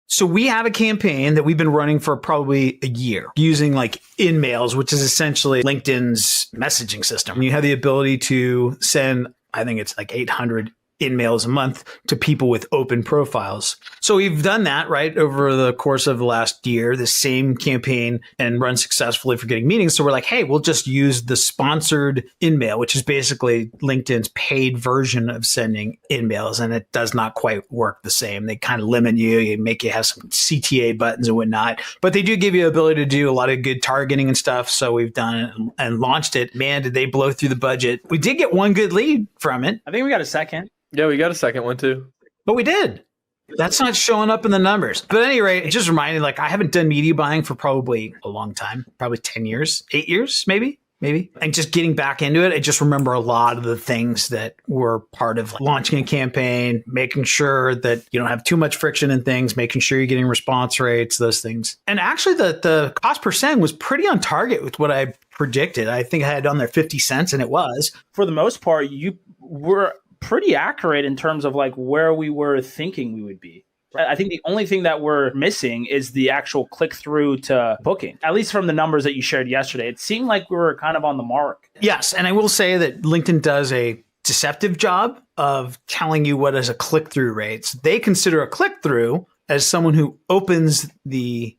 So we have a campaign that we've been running for probably a year using like InMails, which is essentially LinkedIn's messaging system. You have the ability to send, I think it's like 800 InMails a month to people with open profiles. So we've done that, right, over the course of the last year, the same campaign, and run successfully for getting meetings. So we're like, hey, we'll just use the sponsored InMail, which is basically LinkedIn's paid version of sending InMails. And it does not quite work the same. They kind of limit you, make you have some CTA buttons and whatnot. But they do give you the ability to do a lot of good targeting and stuff. So we've done it and launched it. Man, did they blow through the budget. We did get one good lead from it. I think we got a second. Yeah, we got a second one too. But we did. That's not showing up in the numbers. But at any rate, it just reminded, like, I haven't done media buying for probably a long time, probably 10 years, 8 years, maybe. And just getting back into it, I just remember a lot of the things that were part of launching a campaign, making sure that you don't have too much friction in things, making sure you're getting response rates, those things. And actually, the cost per send was pretty on target with what I predicted. I think I had on there 50 cents, and it was. For the most part, you were pretty accurate in terms of like where we were thinking we would be. I think the only thing that we're missing is the actual click through to booking. At least from the numbers that you shared yesterday, it seemed like we were kind of on the mark. Yes. And I will say that LinkedIn does a deceptive job of telling you what is a click through rate. So they consider a click through as someone who opens the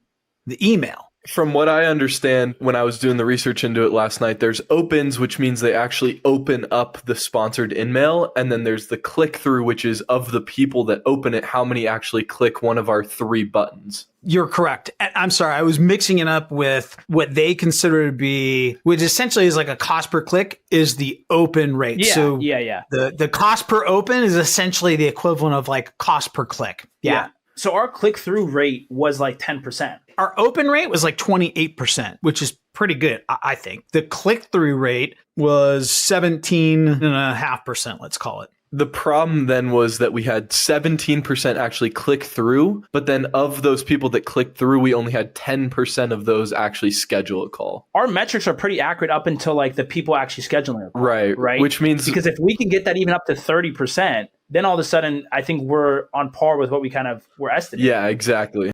email. From what I understand, when I was doing the research into it last night, there's opens, which means they actually open up the sponsored InMail. And then there's the click through, which is of the people that open it, how many actually click one of our 3 buttons. You're correct. I'm sorry. I was mixing it up with what they consider to be, which essentially is like a cost per click, is the open rate. Yeah, so yeah. The cost per open is essentially the equivalent of like cost per click. Yeah. So our click-through rate was like 10%. Our open rate was like 28%, which is pretty good, I think. The click-through rate was 17.5%, let's call it. The problem then was that we had 17% actually click through, but then of those people that clicked through, we only had 10% of those actually schedule a call. Our metrics are pretty accurate up until like the people actually scheduling a call. Right. Which means, because if we can get that even up to 30%, then all of a sudden, I think we're on par with what we kind of were estimating. Yeah, exactly.